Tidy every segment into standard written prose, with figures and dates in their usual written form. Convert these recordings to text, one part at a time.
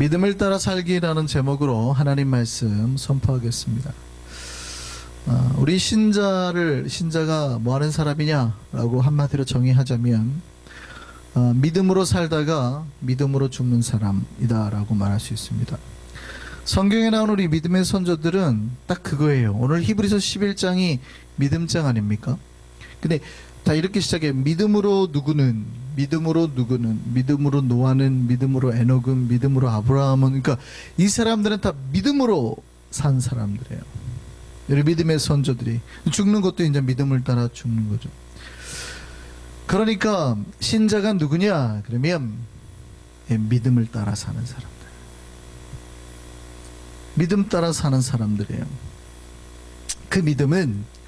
믿음을 따라 살기라는 제목으로 하나님 말씀 선포하겠습니다. 우리 신자가 뭐 하는 사람이냐라고 한마디로 정의하자면 믿음으로 살다가 믿음으로 죽는 사람이다라고 말할 수 있습니다. 성경에 나온 우리 믿음의 선조들은 딱 그거예요. 오늘 히브리서 11장이 믿음장 아닙니까? 근데 다 이렇게 시작해. 믿음으로 누구는, 믿음으로 노아는, 믿음으로 에녹은, 믿음으로 아브라함은. 그러니까 이 사람들은 다 믿음으로 산 사람들이에요. 우리 믿음의 선조들이. 죽는 것도 이제 믿음을 따라 죽는 거죠. 그러니까 신자가 누구냐 그러면 믿음을 따라 사는 사람들, 믿음 따라 사는 사람들이에요. 그 믿음은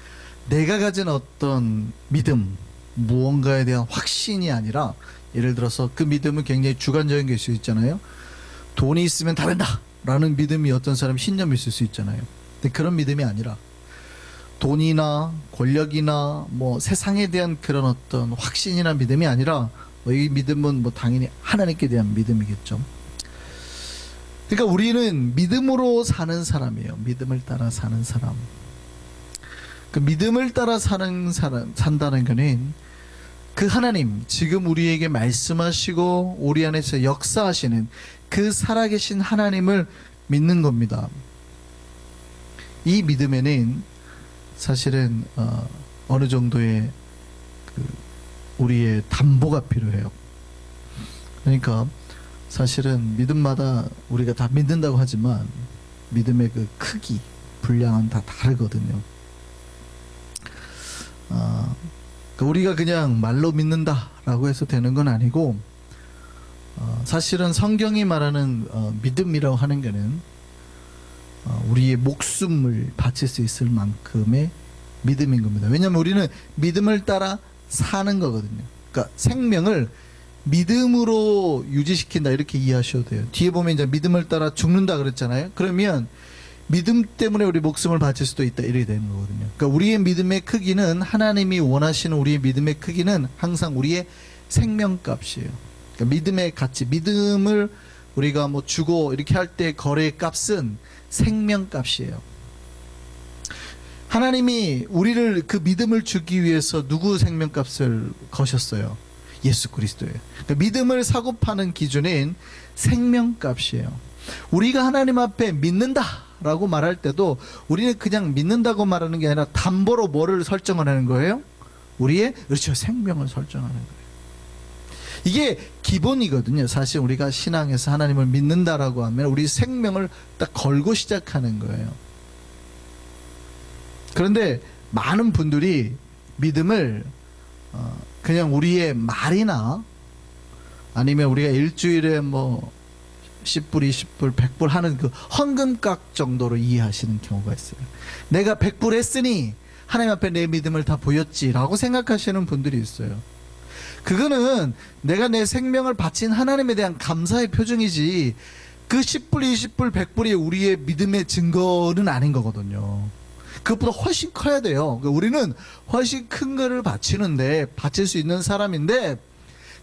내가 가진 어떤 믿음, 무언가에 대한 확신이 아니라, 예를 들어서 그 믿음은 굉장히 주관적인 게 있을 수 있잖아요. 돈이 있으면 다 된다 라는 믿음이 어떤 사람 신념이 있을 수 있잖아요. 근데 그런 믿음이 아니라 돈이나 권력이나 뭐 세상에 대한 그런 어떤 확신이나 믿음이 아니라, 이 믿음은 뭐 당연히 하나님께 대한 믿음이겠죠. 그러니까 우리는 믿음으로 사는 사람이에요. 믿음을 따라 사는 사람. 그 믿음을 따라 산다는 것은 그 하나님, 지금 우리에게 말씀하시고 우리 안에서 역사하시는 그 살아계신 하나님을 믿는 겁니다. 이 믿음에는 사실은 어느 정도의 우리의 담보가 필요해요. 그러니까 사실은 믿음마다 우리가 다 믿는다고 하지만 믿음의 그 크기, 분량은 다 다르거든요. 우리가 그냥 말로 믿는다라고 해서 되는 건 아니고, 사실은 성경이 말하는 믿음이라고 하는 것은 우리의 목숨을 바칠 수 있을 만큼의 믿음인 겁니다. 왜냐하면 우리는 믿음을 따라 사는 거거든요. 그러니까 생명을 믿음으로 유지시킨다 이렇게 이해하셔도 돼요. 뒤에 보면 이제 믿음을 따라 죽는다 그랬잖아요. 그러면 믿음 때문에 우리 목숨을 바칠 수도 있다 이렇게 되는 거거든요. 그러니까 우리의 믿음의 크기는, 하나님이 원하시는 우리의 믿음의 크기는 항상 우리의 생명값이에요. 그러니까 믿음의 가치, 믿음을 우리가 뭐 주고 이렇게 할 때 거래의 값은 생명값이에요. 하나님이 우리를 그 믿음을 주기 위해서 누구 생명값을 거셨어요? 예수 그리스도예요. 그러니까 믿음을 사고 파는 기준인 생명값이에요. 우리가 하나님 앞에 믿는다라고 말할 때도 우리는 그냥 믿는다고 말하는 게 아니라 담보로 뭐를 설정하는 거예요? 우리의, 그렇죠, 생명을 설정하는 거예요. 이게 기본이거든요. 사실 우리가 신앙에서 하나님을 믿는다라고 하면 우리 생명을 딱 걸고 시작하는 거예요. 그런데 많은 분들이 믿음을 그냥 우리의 말이나 아니면 우리가 일주일에 뭐 10불, 20불, 100불 하는 그 헌금값 정도로 이해하시는 경우가 있어요. 내가 100불 했으니 하나님 앞에 내 믿음을 다 보였지라고 생각하시는 분들이 있어요. 그거는 내가 내 생명을 바친 하나님에 대한 감사의 표정이지, 그 10불, 20불, 100불이 우리의 믿음의 증거는 아닌 거거든요. 그것보다 훨씬 커야 돼요. 우리는 훨씬 큰 거를 바치는데, 바칠 수 있는 사람인데,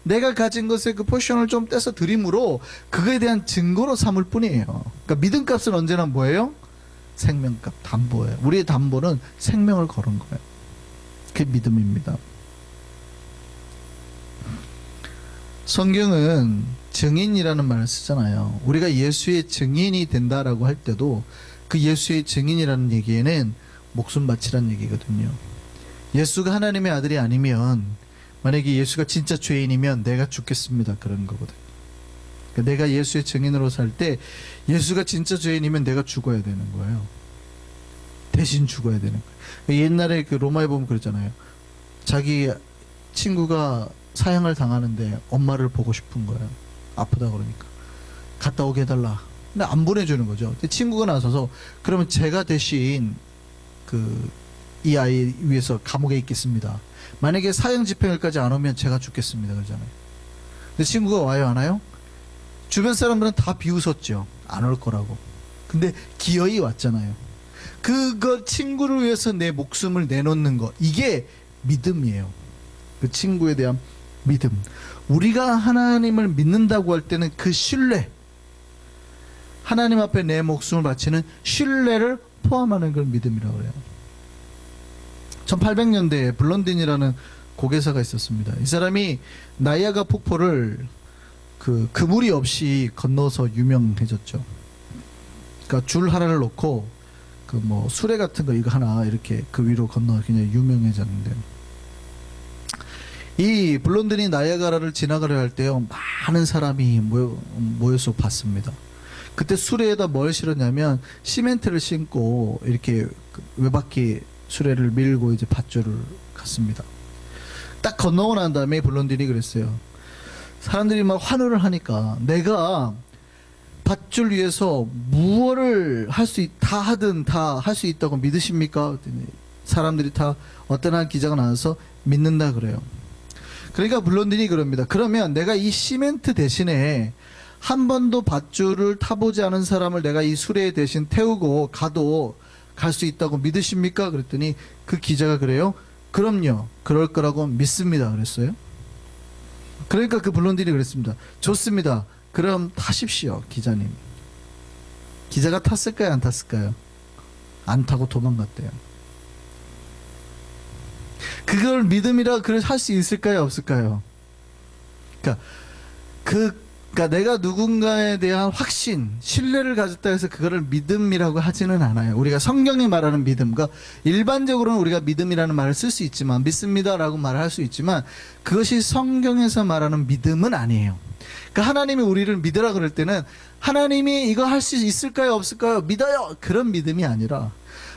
내가 가진 것의 그 포션을 좀 떼서 드림으로 그거에 대한 증거로 삼을 뿐이에요. 그러니까 믿음값은 언제나 뭐예요? 생명값, 담보예요. 우리의 담보는 생명을 거는 거예요. 그게 믿음입니다. 성경은 증인이라는 말을 쓰잖아요. 우리가 예수의 증인이 된다라고 할 때도 그 예수의 증인이라는 얘기에는 목숨 바치라는 얘기거든요. 예수가 하나님의 아들이 아니면, 만약에 예수가 진짜 죄인이면 내가 죽겠습니다 그런 거거든요. 그러니까 내가 예수의 증인으로 살 때 예수가 진짜 죄인이면 내가 죽어야 되는 거예요. 대신 죽어야 되는 거예요. 그러니까 옛날에 그 로마에 보면 그랬잖아요. 자기 친구가 사형을 당하는데 엄마를 보고 싶은 거예요. 아프다 그러니까 갔다 오게 해달라. 근데 안 보내주는 거죠. 근데 친구가 나서서 그러면 제가 대신 이 아이 위해서 감옥에 있겠습니다. 만약에 사형 집행일까지 안 오면 제가 죽겠습니다 그러잖아요. 근데 친구가 와요 안 와요? 주변 사람들은 다 비웃었죠. 안 올 거라고. 근데 기어이 왔잖아요. 그거 친구를 위해서 내 목숨을 내놓는 거, 이게 믿음이에요. 그 친구에 대한 믿음. 우리가 하나님을 믿는다고 할 때는 그 신뢰, 하나님 앞에 내 목숨을 바치는 신뢰를 포함하는 걸 믿음이라고 해요. 1800년대에 블론딘이라는 고개사가 있었습니다. 이 사람이 나이아가 폭포를 그물이 없이 건너서 유명해졌죠. 그러니까 줄 하나를 놓고 수레 같은 거 이거 하나 이렇게 그 위로 건너 그냥 유명해졌는데, 이 블론딘이 나이아가라를 지나가려 할 때요, 많은 사람이 모여서 봤습니다. 그때 수레에다 뭘 실었냐면 시멘트를 심고 이렇게 외바퀴 수레를 밀고 이제 밧줄을 갔습니다. 딱 건너고 난 다음에 블론딘이 그랬어요. 사람들이 막 환호를 하니까 내가 밧줄 위에서 무엇을 다 하든 다 할 수 있다고 믿으십니까? 사람들이 다 어떤 한 기자가 나와서 믿는다 그래요. 그러니까 블론딘이 그럽니다. 그러면 내가 이 시멘트 대신에 한 번도 밧줄을 타보지 않은 사람을 내가 이 수레 대신 태우고 가도 갈 수 있다고 믿으십니까? 그랬더니 그 기자가 그래요. 그럼요. 그럴 거라고 믿습니다. 그랬어요. 그러니까 그 블론딘이 그랬습니다. 좋습니다. 그럼 타십시오, 기자님. 기자가 탔을까요? 안 탔을까요? 안 타고 도망갔대요. 그걸 믿음이라 할 수 있을까요? 없을까요? 그러니까 내가 누군가에 대한 확신, 신뢰를 가졌다 해서 그거를 믿음이라고 하지는 않아요. 우리가 성경이 말하는 믿음, 그러니까 일반적으로는 우리가 믿음이라는 말을 쓸 수 있지만, 믿습니다라고 말을 할 수 있지만, 그것이 성경에서 말하는 믿음은 아니에요. 그러니까 하나님이 우리를 믿으라 그럴 때는 하나님이 이거 할 수 있을까요? 없을까요? 믿어요. 그런 믿음이 아니라,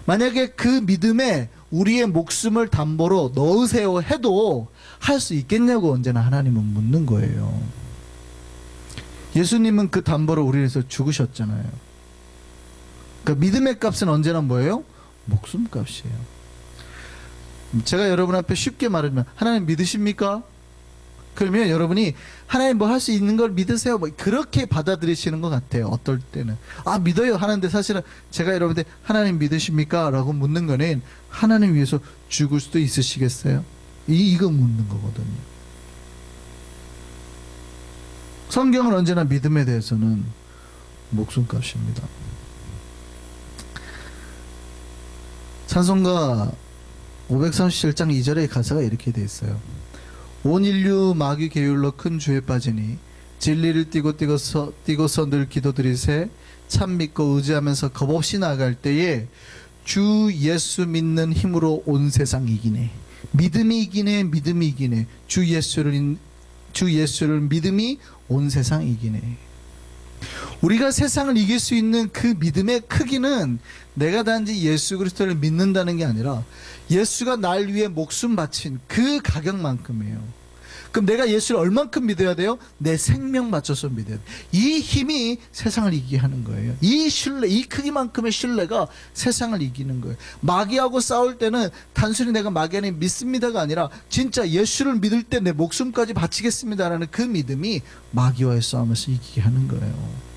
만약에 그 믿음에 우리의 목숨을 담보로 넣으세요 해도 할 수 있겠냐고 언제나 하나님은 묻는 거예요. 예수님은 그 담보로 우리를 위해서 죽으셨잖아요. 그러니까 믿음의 값은 언제나 뭐예요? 목숨 값이에요. 제가 여러분 앞에 쉽게 말하면 하나님 믿으십니까? 그러면 여러분이 하나님 뭐 할 수 있는 걸 믿으세요, 그렇게 받아들이시는 것 같아요. 어떨 때는 믿어요 하는데, 사실은 제가 여러분한테 하나님 믿으십니까? 라고 묻는 거는 하나님 위해서 죽을 수도 있으시겠어요? 이거 묻는 거거든요. 성경은 언제나 믿음에 대해서는 목숨값입니다. 찬송가 537장 2절의 가사가 이렇게 되어 있어요. 온 인류 마귀 계율로 큰 죄에 빠지니 진리를 띠고서 늘 기도드리세 참 믿고 의지하면서 겁없이 나아갈 때에 주 예수 믿는 힘으로 온 세상 이기네. 믿음이 이기네. 믿음이 이기네. 주 예수를 믿음이 온 세상 이기네. 우리가 세상을 이길 수 있는 그 믿음의 크기는 내가 단지 예수 그리스도를 믿는다는 게 아니라 예수가 날 위해 목숨 바친 그 가격만큼이에요. 그럼 내가 예수를 얼만큼 믿어야 돼요? 내 생명 바쳐서 믿어야 돼요. 이 힘이 세상을 이기게 하는 거예요. 이 신뢰, 이 크기만큼의 신뢰가 세상을 이기는 거예요. 마귀하고 싸울 때는 단순히 내가 마귀를 믿습니다가 아니라 진짜 예수를 믿을 때 내 목숨까지 바치겠습니다라는 그 믿음이 마귀와의 싸움에서 이기게 하는 거예요.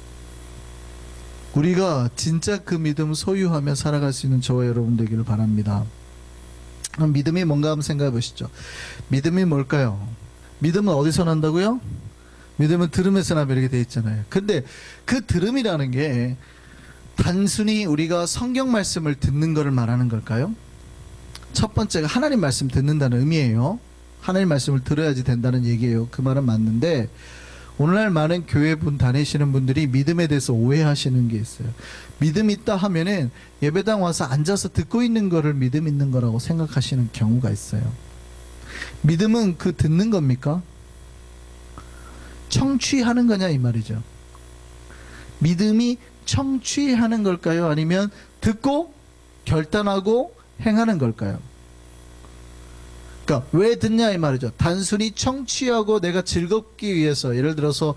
우리가 진짜 그 믿음 소유하며 살아갈 수 있는 저와 여러분 되기를 바랍니다. 그럼 믿음이 뭔가 한번 생각해 보시죠. 믿음이 뭘까요? 믿음은 어디서 난다고요? 믿음은 들음에서 나면 이렇게 돼 있잖아요. 근데 그 들음이라는 게 단순히 우리가 성경 말씀을 듣는 것을 말하는 걸까요? 첫 번째가 하나님 말씀 듣는다는 의미예요. 하나님 말씀을 들어야지 된다는 얘기예요. 그 말은 맞는데 오늘날 많은 교회분 다니시는 분들이 믿음에 대해서 오해하시는 게 있어요. 믿음 있다 하면은 예배당 와서 앉아서 듣고 있는 거를 믿음 있는 거라고 생각하시는 경우가 있어요. 믿음은 그 듣는 겁니까? 청취하는 거냐 이 말이죠. 믿음이 청취하는 걸까요? 아니면 듣고 결단하고 행하는 걸까요? 그러니까 왜 듣냐 이 말이죠. 단순히 청취하고 내가 즐겁기 위해서, 예를 들어서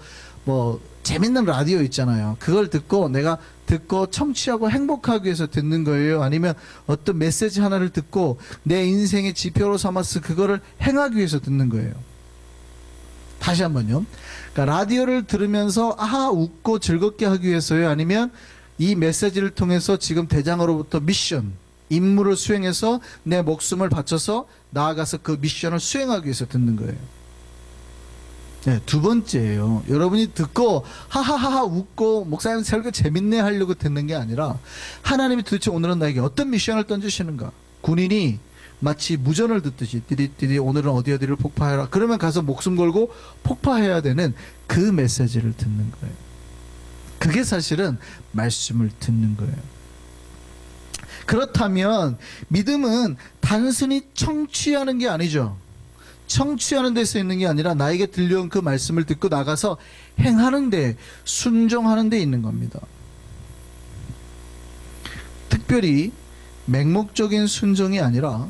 재밌는 라디오 있잖아요. 그걸 듣고 내가 듣고 청취하고 행복하기 위해서 듣는 거예요? 아니면 어떤 메시지 하나를 듣고 내 인생의 지표로 삼아서 그거를 행하기 위해서 듣는 거예요? 다시 한번요. 그러니까 라디오를 들으면서 웃고 즐겁게 하기 위해서요? 아니면 이 메시지를 통해서 지금 대장으로부터 미션, 임무를 수행해서 내 목숨을 바쳐서 나아가서 그 미션을 수행하기 위해서 듣는 거예요? 네, 두 번째예요. 여러분이 듣고 하하하하 웃고 목사님 설교 재밌네 하려고 듣는 게 아니라 하나님이 도대체 오늘은 나에게 어떤 미션을 던지시는가. 군인이 마치 무전을 듣듯이 띠디띠디 오늘은 어디를 폭파해라. 그러면 가서 목숨 걸고 폭파해야 되는 그 메시지를 듣는 거예요. 그게 사실은 말씀을 듣는 거예요. 그렇다면 믿음은 단순히 청취하는 게 아니죠. 청취하는 데서 있는 게 아니라 나에게 들려온 그 말씀을 듣고 나가서 행하는 데, 순종하는 데 있는 겁니다. 특별히 맹목적인 순종이 아니라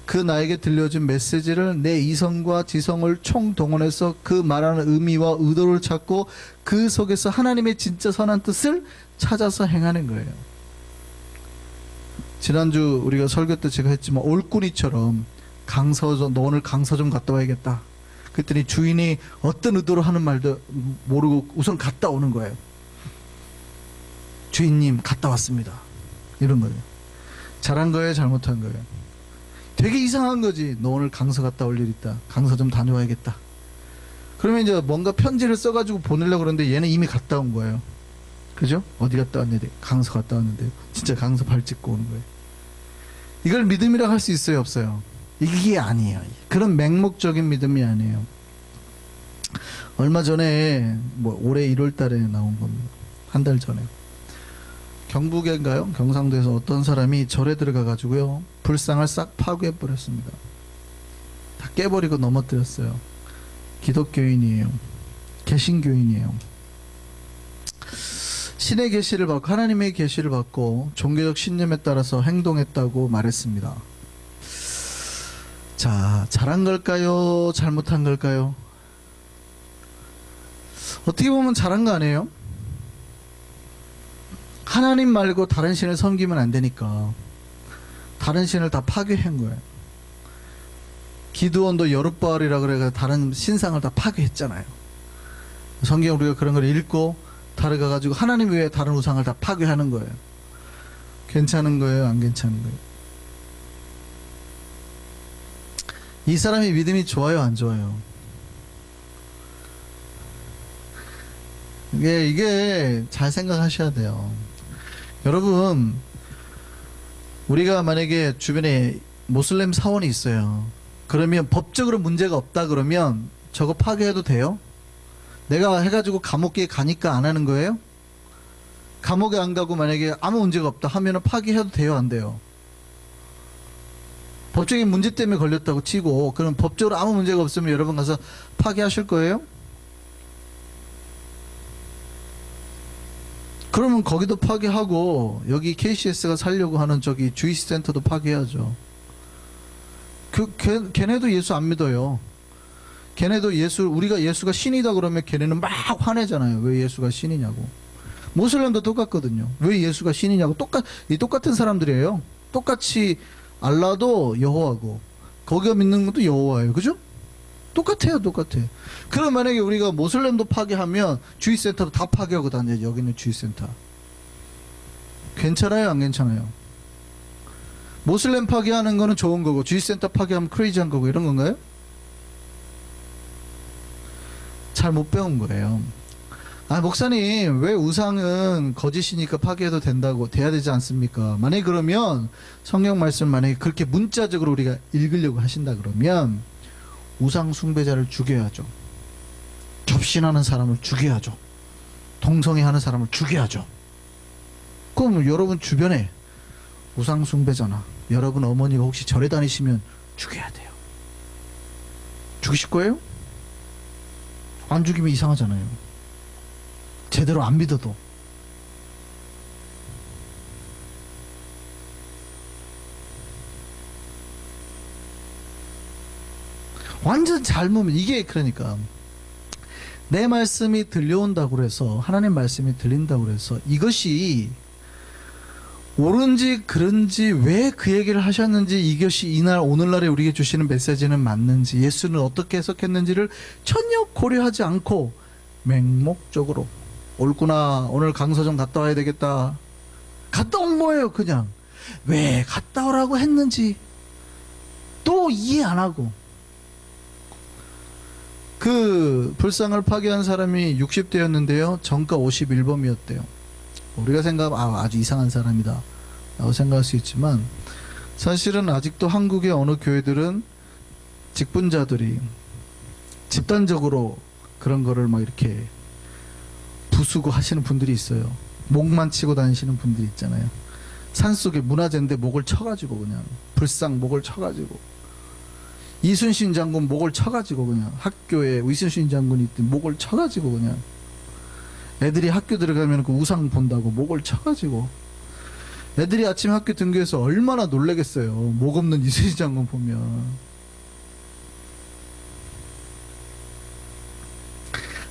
그 나에게 들려준 메시지를 내 이성과 지성을 총동원해서 그 말하는 의미와 의도를 찾고 그 속에서 하나님의 진짜 선한 뜻을 찾아서 행하는 거예요. 지난주 우리가 설교 때 제가 했지만 올꾸니처럼 너 오늘 강서 좀 갔다 와야겠다. 그랬더니 주인이 어떤 의도로 하는 말도 모르고 우선 갔다 오는 거예요. 주인님 갔다 왔습니다. 이런 거예요. 잘한 거예요? 잘못한 거예요? 되게 이상한 거지. 너 오늘 강서 갔다 올 일 있다. 강서 좀 다녀와야겠다. 그러면 이제 뭔가 편지를 써가지고 보내려고 그러는데 얘는 이미 갔다 온 거예요. 그죠? 어디 갔다 왔는데? 강서 갔다 왔는데 진짜 강서 발 찍고 오는 거예요. 이걸 믿음이라고 할 수 있어요? 없어요? 이게 아니에요. 그런 맹목적인 믿음이 아니에요. 얼마 전에 올해 1월 달에 나온 겁니다. 한 달 전에 경북인가요? 경상도에서 어떤 사람이 절에 들어가 가지고요 불상을 싹 파괴해 버렸습니다. 다 깨버리고 넘어뜨렸어요. 기독교인이에요. 개신교인이에요. 신의 계시를 받고 하나님의 계시를 받고 종교적 신념에 따라서 행동했다고 말했습니다. 자, 잘한 걸까요? 잘못한 걸까요? 어떻게 보면 잘한 거 아니에요? 하나님 말고 다른 신을 섬기면 안 되니까 다른 신을 다 파괴한 거예요. 기드온도 여룻바알이라 그래서 다른 신상을 다 파괴했잖아요. 성경 우리가 그런 걸 읽고 다르가 가지고 하나님 외에 다른 우상을 다 파괴하는 거예요. 괜찮은 거예요? 안 괜찮은 거예요? 이 사람이 믿음이 좋아요? 안 좋아요? 이게 잘 생각하셔야 돼요. 여러분, 우리가 만약에 주변에 모슬렘 사원이 있어요. 그러면 법적으로 문제가 없다 그러면 저거 파괴해도 돼요? 내가 해가지고 감옥에 가니까 안 하는 거예요? 감옥에 안 가고 만약에 아무 문제가 없다 하면은 파괴해도 돼요? 안 돼요? 법적인 문제 때문에 걸렸다고 치고 그럼 법적으로 아무 문제가 없으면 여러분 가서 파괴하실 거예요? 그러면 거기도 파괴하고 여기 KCS가 살려고 하는 저기 주이시 센터도 파괴해야죠. 걔네도 예수 안 믿어요. 걔네도 우리가 예수가 신이다 그러면 걔네는 막 화내잖아요. 왜 예수가 신이냐고. 모슬렘도 똑같거든요. 왜 예수가 신이냐고. 똑같은 사람들이에요. 똑같이 알라도 여호와고 거기가 믿는 것도 여호와예요. 그죠? 똑같아요. 그럼 만약에 우리가 모슬렘도 파괴하면 주의센터도 다 파괴하고 다녀야죠. 여기 있는 주의센터. 괜찮아요? 안 괜찮아요? 모슬렘 파괴하는 거는 좋은 거고 주의센터 파괴하면 크레이지한 거고 이런 건가요? 잘 못 배운 거예요. 목사님 왜 우상은 거짓이니까 파괴해도 돼야 되지 않습니까? 만약에 그러면 성경 말씀 만약에 그렇게 문자적으로 우리가 읽으려고 하신다 그러면 우상 숭배자를 죽여야죠. 접신하는 사람을 죽여야죠. 동성애하는 사람을 죽여야죠. 그럼 여러분 주변에 우상 숭배자나 여러분 어머니가 혹시 절에 다니시면 죽여야 돼요. 죽이실 거예요? 안 죽이면 이상하잖아요. 제대로 안 믿어도. 완전 잘못 이게 그러니까 내 말씀이 들려온다고 그래서 하나님 말씀이 들린다고 그래서 이것이 옳은지 그런지 왜 그 얘기를 하셨는지 이것이 오늘날에 우리에게 주시는 메시지는 맞는지 예수는 어떻게 해석했는지를 전혀 고려하지 않고 맹목적으로 옳구나 오늘 강서 좀 갔다 와야 되겠다. 갔다 온 거예요. 그냥 왜 갔다 오라고 했는지 또 이해 안 하고 그 불상을 파괴한 사람이 60대였는데요. 정가 51범이었대요. 우리가 생각하면 아주 이상한 사람이다 라고 생각할 수 있지만, 사실은 아직도 한국의 어느 교회들은 직분자들이 집단적으로 그런 거를 막 이렇게 부수고 하시는 분들이 있어요. 목만 치고 다니시는 분들이 있잖아요. 산속에 문화재인데 목을 쳐가지고 그냥 불상 목을 쳐가지고, 이순신 장군 목을 쳐가지고 그냥 학교에 이순신 장군이 있던 목을 쳐가지고 그냥 애들이 학교 들어가면 그 우상 본다고 목을 쳐가지고, 애들이 아침 학교 등교해서 얼마나 놀라겠어요. 목 없는 이순신 장군 보면.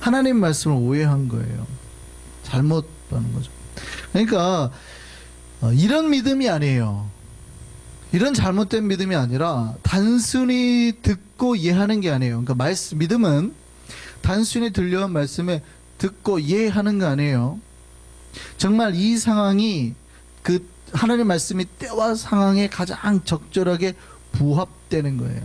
하나님 말씀을 오해한 거예요. 잘못 하는 거죠. 그러니까 이런 믿음이 아니에요. 이런 잘못된 믿음이 아니라 단순히 듣고 이해하는 게 아니에요. 그러니까 믿음은 단순히 들려온 말씀에 듣고 이해하는 거 아니에요. 정말 이 상황이 그 하나님 말씀이 때와 상황에 가장 적절하게 부합되는 거예요.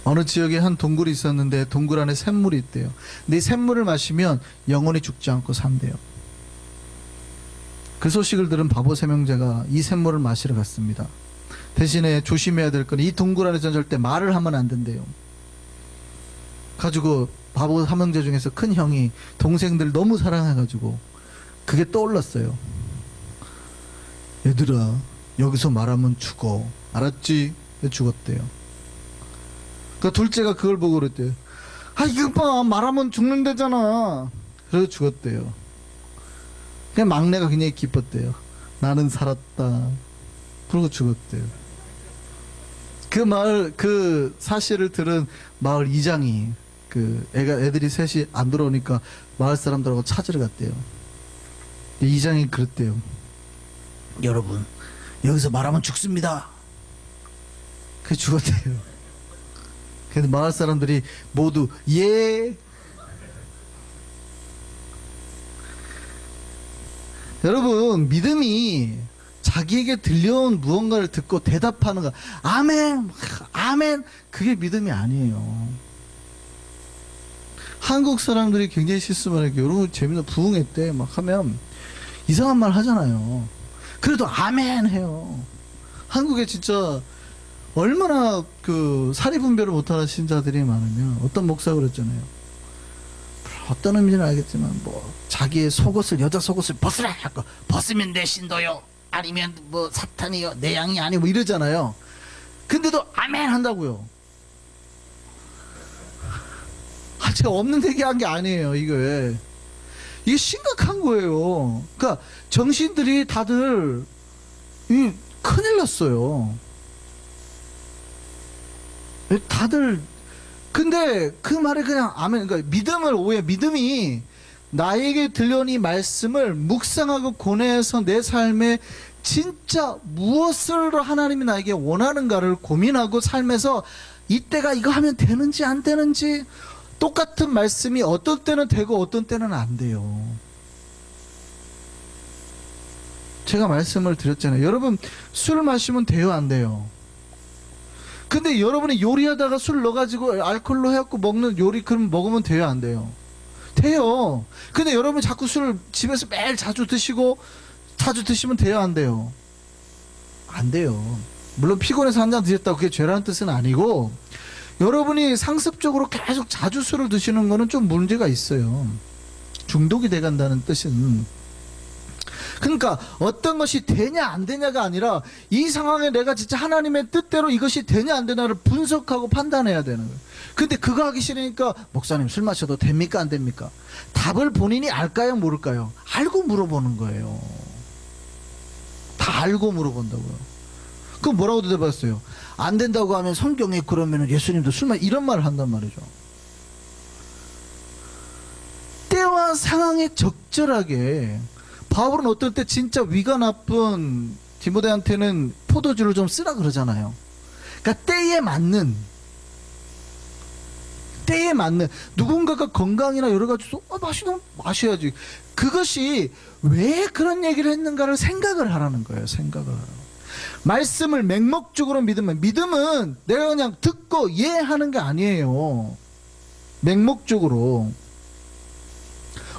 어느 지역에 한 동굴이 있었는데 동굴 안에 샘물이 있대요. 근데 이 샘물을 마시면 영원히 죽지 않고 산대요. 그 소식을 들은 바보 세 명제가 이 샘물을 마시러 갔습니다. 대신에 조심해야 될 건 이 동굴 안에서는 절대 말을 하면 안 된대요. 가지고 바보 세 명제 중에서 큰 형이 동생들 너무 사랑해가지고 그게 떠올랐어요. 얘들아, 여기서 말하면 죽어. 알았지? 죽었대요. 그 둘째가 그걸 보고 그랬대요. 이거 봐, 말하면 죽는다잖아. 그래서 죽었대요. 그냥 막내가 굉장히 기뻤대요. 나는 살았다. 그러고 죽었대요. 그 사실을 들은 마을 이장이 애들이 셋이 안 들어오니까 마을 사람들하고 찾으러 갔대요. 이장이 그랬대요. 여러분, 여기서 말하면 죽습니다. 그래서 죽었대요. 그래서 마을 사람들이 모두 예. 여러분, 믿음이 자기에게 들려온 무언가를 듣고 대답하는 거, 아멘, 아멘, 그게 믿음이 아니에요. 한국 사람들이 굉장히 실수만 해요. 여러분 재밌는 부흥회 막 하면 이상한 말 하잖아요. 그래도 아멘 해요. 한국에 진짜 얼마나 그 사리분별을 못하는 신자들이 많으면, 어떤 목사가 그랬잖아요. 어떤 의미는 알겠지만 자기의 속옷을, 여자 속옷을 벗으라 하고, 벗으면 내 신도요, 아니면 사탄이요, 내 양이 아니고 이러잖아요. 근데도 아멘 한다고요. 제가 없는 얘기한 게 아니에요. 이게 심각한 거예요. 그러니까 정신들이 다들 큰일 났어요. 다들. 근데 그 말에 그냥 아멘. 그러니까 믿음이 나에게 들려온 이 말씀을 묵상하고 고뇌해서 내 삶에 진짜 무엇을 하나님이 나에게 원하는가를 고민하고 삶에서 이때가 이거 하면 되는지 안 되는지, 똑같은 말씀이 어떤 때는 되고 어떤 때는 안 돼요. 제가 말씀을 드렸잖아요. 여러분, 술 마시면 돼요, 안 돼요? 근데 여러분이 요리하다가 술 넣어가지고 알코올로 해갖고 먹는 요리, 그럼 먹으면 돼요, 안 돼요? 돼요. 근데 여러분 자꾸 술을 집에서 매일 자주 드시면 돼요, 안 돼요? 안 돼요. 물론 피곤해서 한 잔 드셨다고 그게 죄라는 뜻은 아니고, 여러분이 상습적으로 계속 자주 술을 드시는 거는 좀 문제가 있어요. 중독이 돼간다는 뜻은. 그러니까 어떤 것이 되냐 안 되냐가 아니라, 이 상황에 내가 진짜 하나님의 뜻대로 이것이 되냐 안 되냐를 분석하고 판단해야 되는 거예요. 근데 그거 하기 싫으니까, 목사님 술 마셔도 됩니까 안 됩니까? 답을 본인이 알까요 모를까요? 알고 물어보는 거예요. 다 알고 물어본다고요. 그럼 뭐라고 대답했어요? 안 된다고 하면 성경에 그러면 예수님도 이런 말을 한단 말이죠. 때와 상황에 적절하게. 바울은 어떨 때 진짜 위가 나쁜 디모데한테는 포도주를 좀 쓰라 그러잖아요. 그러니까 때에 맞는 누군가가 건강이나 여러 가지 마시면 마셔야지. 그것이 왜 그런 얘기를 했는가를 생각을 하라는 거예요. 생각을 하라는 거예요. 말씀을 맹목적으로 믿으면, 믿음은 내가 그냥 듣고 이해하는 게 아니에요. 맹목적으로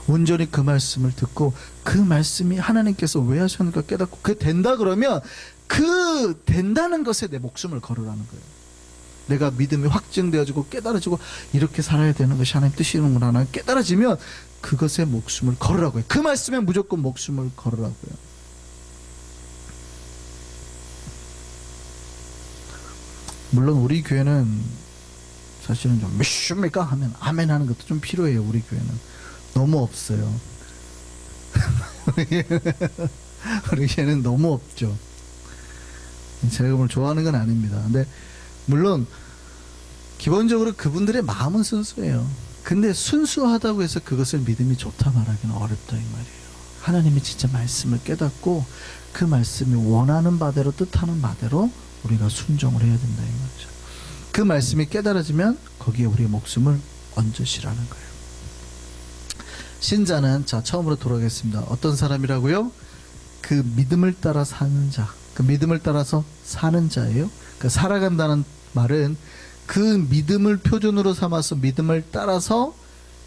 온전히 그 말씀을 듣고 그 말씀이 하나님께서 왜 하셨는가 깨닫고 그 된다 그러면 그 된다는 것에 내 목숨을 걸으라는 거예요. 내가 믿음이 확증되어지고 깨달아지고 이렇게 살아야 되는 것이 하나님 뜻이는구나 깨달아지면 그것에 목숨을 걸으라고요. 그 말씀에 무조건 목숨을 걸으라고요. 물론 우리 교회는 사실은 좀 믿습니까? 하면 아멘 하는 것도 좀 필요해요. 우리 교회는 너무 없어요. 우리 교회는 너무 없죠. 제가 그걸 좋아하는 건 아닙니다. 근데 물론 기본적으로 그분들의 마음은 순수해요. 근데 순수하다고 해서 그것을 믿음이 좋다 말하기는 어렵다 이 말이에요. 하나님이 진짜 말씀을 깨닫고 그 말씀이 원하는 바대로 뜻하는 바대로 우리가 순종을 해야 된다 이 말이죠. 그 말씀이 깨달아지면 거기에 우리의 목숨을 얹으시라는 거예요. 신자는 자 처음으로 돌아가겠습니다. 어떤 사람이라고요? 그 믿음을 따라 사는 자, 그 믿음을 따라서 사는 자예요. 그 살아간다는 말은 그 믿음을 표준으로 삼아서 믿음을 따라서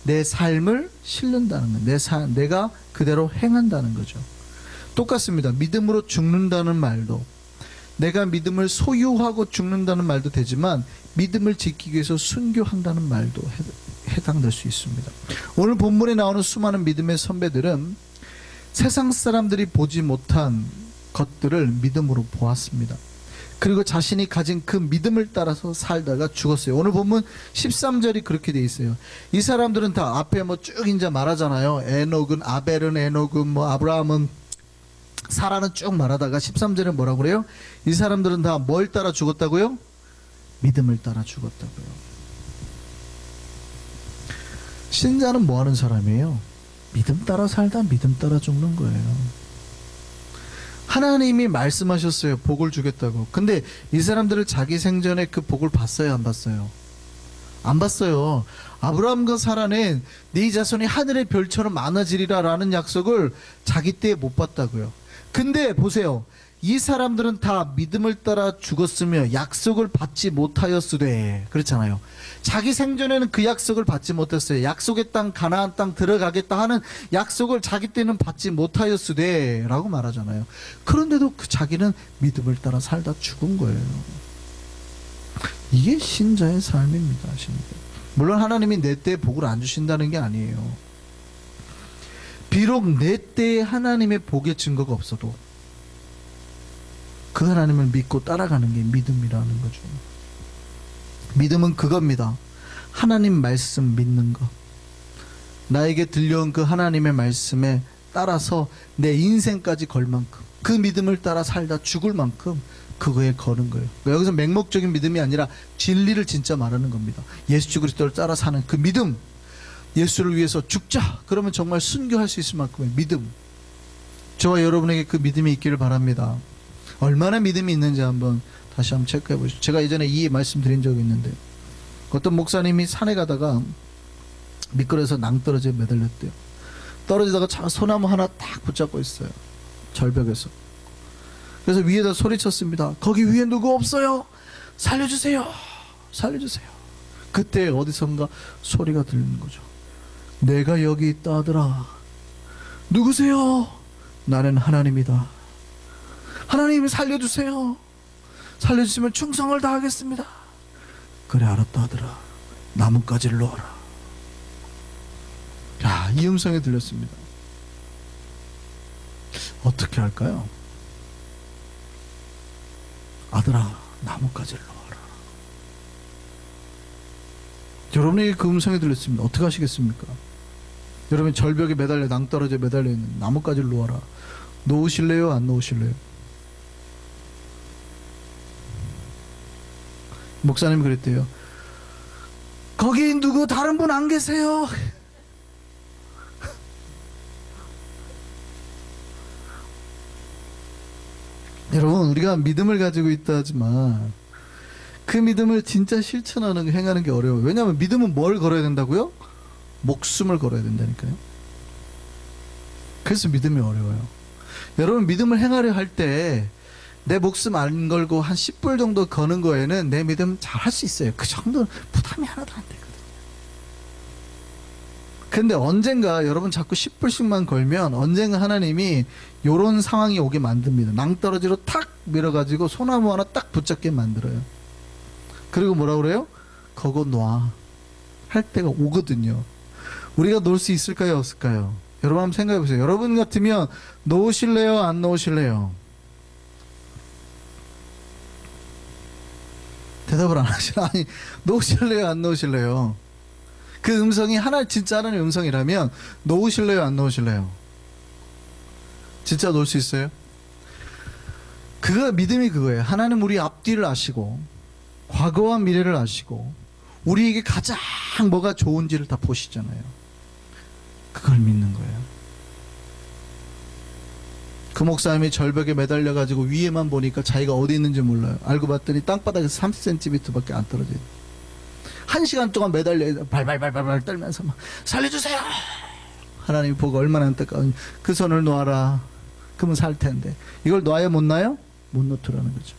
내 삶을 실른다는 거예요. 내가 그대로 행한다는 거죠. 똑같습니다. 믿음으로 죽는다는 말도 내가 믿음을 소유하고 죽는다는 말도 되지만 믿음을 지키기 위해서 순교한다는 말도 해당될 수 있습니다. 오늘 본문에 나오는 수많은 믿음의 선배들은 세상 사람들이 보지 못한 것들을 믿음으로 보았습니다. 그리고 자신이 가진 그 믿음을 따라서 살다가 죽었어요. 오늘 본문 13절이 그렇게 돼 있어요. 이 사람들은 다 앞에 뭐 쭉 이제 말하잖아요. 에녹은, 아벨은, 에녹은, 뭐 아브라함은, 사라는 쭉 말하다가 13절에 뭐라고 그래요? 이 사람들은 다 뭘 따라 죽었다고요? 믿음을 따라 죽었다고요. 신자는 뭐 하는 사람이에요? 믿음 따라 살다 믿음 따라 죽는 거예요. 하나님이 말씀하셨어요. 복을 주겠다고. 근데 이 사람들을 자기 생전에 그 복을 봤어요? 안 봤어요? 안 봤어요. 아브라함과 사라는 네 자손이 하늘의 별처럼 많아지리라 라는 약속을 자기 때에 못 봤다고요. 근데 보세요. 이 사람들은 다 믿음을 따라 죽었으며 약속을 받지 못하였으되, 그렇잖아요. 자기 생전에는 그 약속을 받지 못했어요. 약속의 땅 가나안 땅 들어가겠다 하는 약속을 자기 때는 받지 못하였으되 라고 말하잖아요. 그런데도 그 자기는 믿음을 따라 살다 죽은 거예요. 이게 신자의 삶입니다. 신자. 물론 하나님이 내 때에 복을 안 주신다는 게 아니에요. 비록 내 때에 하나님의 복의 증거가 없어도 그 하나님을 믿고 따라가는 게 믿음이라는 거죠. 믿음은 그겁니다. 하나님 말씀 믿는 것. 나에게 들려온 그 하나님의 말씀에 따라서 내 인생까지 걸 만큼, 그 믿음을 따라 살다 죽을 만큼 그거에 거는 거예요. 여기서 맹목적인 믿음이 아니라 진리를 진짜 말하는 겁니다. 예수 그리스도를 따라 사는 그 믿음, 예수를 위해서 죽자 그러면 정말 순교할 수 있을 만큼의 믿음, 저와 여러분에게 그 믿음이 있기를 바랍니다. 얼마나 믿음이 있는지 다시 한번 체크해 보시죠. 제가 예전에 이 말씀 드린 적이 있는데, 어떤 목사님이 산에 가다가 미끄러져서 낭떠러지에 매달렸대요. 떨어지다가 소나무 하나 딱 붙잡고 있어요. 절벽에서. 그래서 위에다 소리쳤습니다. 거기 위에 누구 없어요? 살려주세요. 살려주세요. 그때 어디선가 소리가 들리는 거죠. 내가 여기 있다 하더라. 누구세요? 나는 하나님이다. 하나님 살려주세요. 살려주시면 충성을 다하겠습니다. 그래 알았다 하더라. 나뭇가지를 놓아라. 야, 이 음성이 들렸습니다. 어떻게 할까요? 아들아, 나뭇가지를 놓아라. 여러분에게 그 음성이 들렸습니다. 어떻게 하시겠습니까? 여러분 절벽에 매달려 낭떠러지에 매달려 있는 나뭇가지를 놓아라. 놓으실래요? 안 놓으실래요? 목사님이 그랬대요. 거기 누구 다른 분 안 계세요? 여러분, 우리가 믿음을 가지고 있다 하지만 그 믿음을 진짜 실천하는, 행하는 게 어려워요. 왜냐하면 믿음은 뭘 걸어야 된다고요? 목숨을 걸어야 된다니까요. 그래서 믿음이 어려워요. 여러분, 믿음을 행하려 할 때 내 목숨 안 걸고 한 10불 정도 거는 거에는 내 믿음 잘 할 수 있어요. 그 정도는 부담이 하나도 안 되거든요. 근데 언젠가 여러분 자꾸 10불씩만 걸면 언젠가 하나님이 요런 상황이 오게 만듭니다. 낭떠러지로 탁 밀어가지고 소나무 하나 딱 붙잡게 만들어요. 그리고 뭐라 그래요? 거거 놔 할 때가 오거든요. 우리가 놓을 수 있을까요, 없을까요? 여러분 한번 생각해 보세요. 여러분 같으면 놓으실래요, 안 놓으실래요? 대답을 안 하시나? 아니, 놓으실래요, 안 놓으실래요? 그 음성이 진짜 하나님의 음성이라면 놓으실래요, 안 놓으실래요? 진짜 놓을 수 있어요? 믿음이 그거예요. 하나님 우리 앞뒤를 아시고 과거와 미래를 아시고 우리에게 가장 뭐가 좋은지를 다 보시잖아요. 그걸 믿는 거예요. 그 목사님이 절벽에 매달려 가지고 위에만 보니까 자기가 어디 있는지 몰라요. 알고 봤더니 땅바닥에서 30cm밖에 안 떨어져요. 1시간 동안 매달려 발발발발 떨면서 막 살려주세요. 하나님 보고 얼마나 안타까운지. 그 손을 놓아라. 그러면 살 텐데. 이걸 놔야 못 놔요? 못 놓더라는 거죠.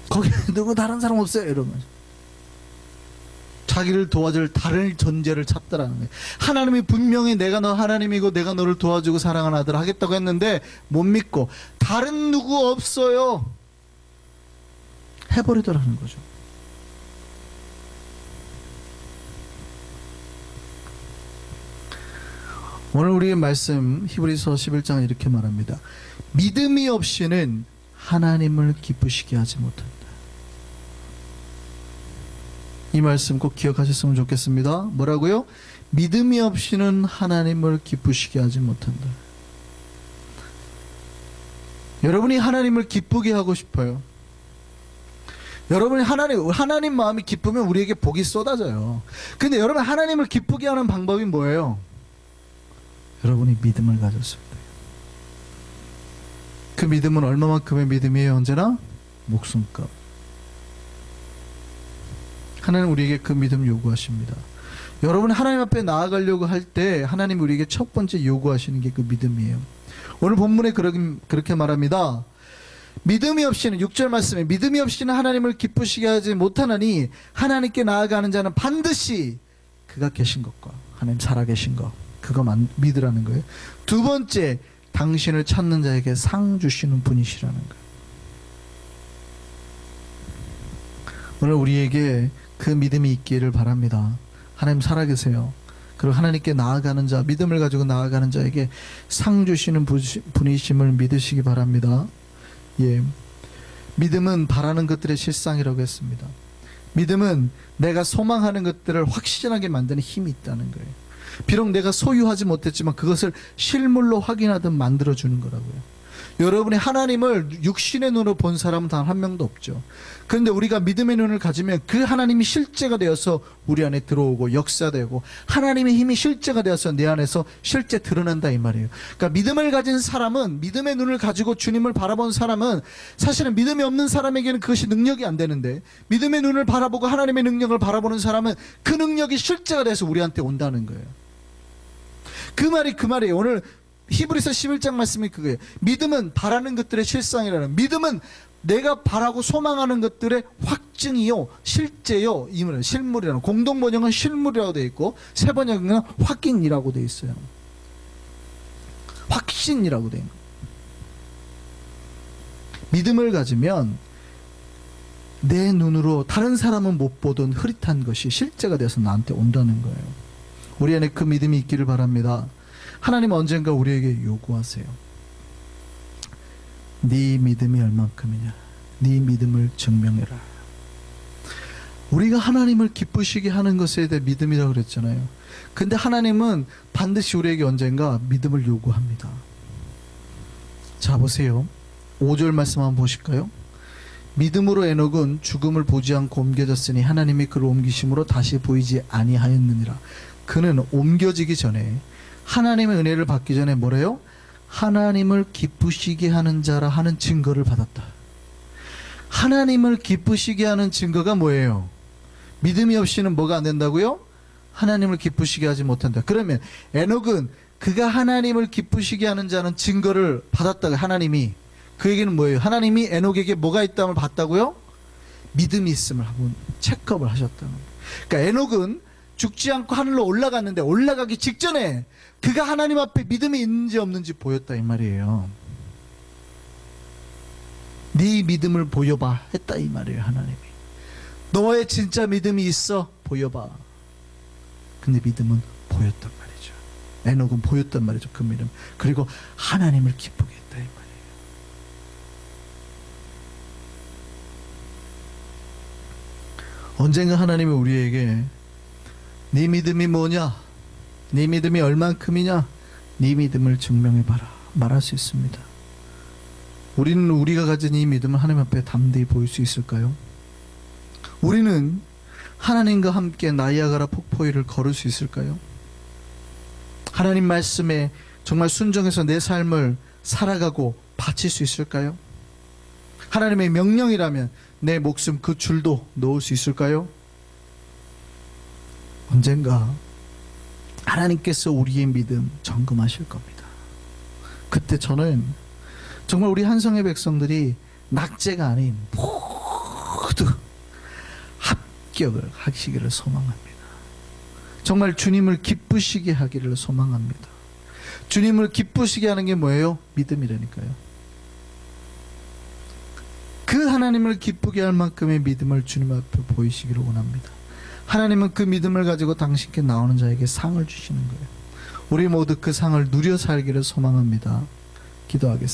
거기 누구 다른 사람 없어요? 이러면서 자기를 도와줄 다른 존재를 찾더라는 거예요. 하나님이 분명히 내가 너 하나님이고 내가 너를 도와주고 사랑하는 아들 하겠다고 했는데 못 믿고 다른 누구 없어요. 해버리더라는 거죠. 오늘 우리의 말씀 히브리서 11장은 이렇게 말합니다. 믿음이 없이는 하나님을 기쁘시게 하지 못한다. 이 말씀 꼭 기억하셨으면 좋겠습니다. 뭐라고요? 믿음이 없이는 하나님을 기쁘시게 하지 못한다. 여러분이 하나님을 기쁘게 하고 싶어요. 여러분이 하나님 마음이 기쁘면 우리에게 복이 쏟아져요. 근데 여러분 하나님을 기쁘게 하는 방법이 뭐예요? 여러분이 믿음을 가졌습니다. 그 믿음은 얼마만큼의 믿음이에요? 언제나 목숨값. 하나님 우리에게 그 믿음 요구하십니다. 여러분 하나님 앞에 나아가려고 할 때 하나님 우리에게 첫 번째 요구하시는 게 그 믿음이에요. 오늘 본문에 그렇게 말합니다. 믿음이 없이는 6절 말씀에 믿음이 없이는 하나님을 기쁘시게 하지 못하나니 하나님께 나아가는 자는 반드시 그가 계신 것과 하나님 살아계신 것 그거만 믿으라는 거예요. 두 번째, 당신을 찾는 자에게 상 주시는 분이시라는 거예요. 오늘 우리에게 그 믿음이 있기를 바랍니다. 하나님 살아계세요. 그리고 하나님께 나아가는 자, 믿음을 가지고 나아가는 자에게 상 주시는 분이심을 믿으시기 바랍니다. 예, 믿음은 바라는 것들의 실상이라고 했습니다. 믿음은 내가 소망하는 것들을 확실하게 만드는 힘이 있다는 거예요. 비록 내가 소유하지 못했지만 그것을 실물로 확인하듯 만들어주는 거라고요. 여러분이 하나님을 육신의 눈으로 본 사람은 단 한 명도 없죠. 그런데 우리가 믿음의 눈을 가지면 그 하나님이 실제가 되어서 우리 안에 들어오고 역사되고 하나님의 힘이 실제가 되어서 내 안에서 실제 드러난다 이 말이에요. 그러니까 믿음을 가진 사람은, 믿음의 눈을 가지고 주님을 바라본 사람은 사실은 믿음이 없는 사람에게는 그것이 능력이 안 되는데 믿음의 눈을 바라보고 하나님의 능력을 바라보는 사람은 그 능력이 실제가 돼서 우리한테 온다는 거예요. 그 말이에요. 오늘 히브리서 11장 말씀이 그거예요. 믿음은 바라는 것들의 실상이라는, 믿음은 내가 바라고 소망하는 것들의 확증이요, 실제요, 이 말은 실물이라는, 공동 번역은 실물이라고 되어 있고 새 번역은 확인이라고 되어 있어요. 확신이라고 되어 있는 거예요. 믿음을 가지면 내 눈으로 다른 사람은 못 보던 흐릿한 것이 실제가 돼서 나한테 온다는 거예요. 우리 안에 그 믿음이 있기를 바랍니다. 하나님은 언젠가 우리에게 요구하세요. 네 믿음이 얼만큼이냐, 네 믿음을 증명해라. 우리가 하나님을 기쁘시게 하는 것에 대해 믿음이라고 그랬잖아요. 근데 하나님은 반드시 우리에게 언젠가 믿음을 요구합니다. 자 보세요, 5절 말씀 한번 보실까요? 믿음으로 에녹은 죽음을 보지 않고 옮겨졌으니 하나님이 그를 옮기심으로 다시 보이지 아니하였느니라. 그는 옮겨지기 전에, 하나님의 은혜를 받기 전에 뭐래요? 하나님을 기쁘시게 하는 자라 하는 증거를 받았다. 하나님을 기쁘시게 하는 증거가 뭐예요? 믿음이 없이는 뭐가 안 된다고요? 하나님을 기쁘시게 하지 못한다. 그러면 에녹은 그가 하나님을 기쁘시게 하는 자는 증거를 받았다고, 하나님이 그 얘기는 뭐예요? 하나님이 에녹에게 뭐가 있다을 봤다고요? 믿음이 있음을 한번 체크업을 하셨다는 거예요. 그러니까 에녹은 죽지 않고 하늘로 올라갔는데 올라가기 직전에 그가 하나님 앞에 믿음이 있는지 없는지 보였다 이 말이에요. 네 믿음을 보여봐 했다 이 말이에요. 하나님이 너의 진짜 믿음이 있어 보여봐. 근데 믿음은 보였단 말이죠. 에녹은 보였단 말이죠. 그 믿음. 그리고 하나님을 기쁘게 했다 이 말이에요. 언젠가 하나님이 우리에게 네 믿음이 뭐냐, 네 믿음이 얼만큼이냐, 네 믿음을 증명해봐라 말할 수 있습니다. 우리는 우리가 가진 이 믿음을 하나님 앞에 담대히 보일 수 있을까요? 우리는 하나님과 함께 나이아가라 폭포 위를 걸을 수 있을까요? 하나님 말씀에 정말 순종해서 내 삶을 살아가고 바칠 수 있을까요? 하나님의 명령이라면 내 목숨 그 줄도 놓을 수 있을까요? 언젠가 하나님께서 우리의 믿음 점검하실 겁니다. 그때 저는 정말 우리 한성의 백성들이 낙제가 아닌 모두 합격을 하시기를 소망합니다. 정말 주님을 기쁘시게 하기를 소망합니다. 주님을 기쁘시게 하는 게 뭐예요? 믿음이라니까요. 그 하나님을 기쁘게 할 만큼의 믿음을 주님 앞에 보이시기를 원합니다. 하나님은 그 믿음을 가지고 당신께 나오는 자에게 상을 주시는 거예요. 우리 모두 그 상을 누려 살기를 소망합니다. 기도하겠습니다.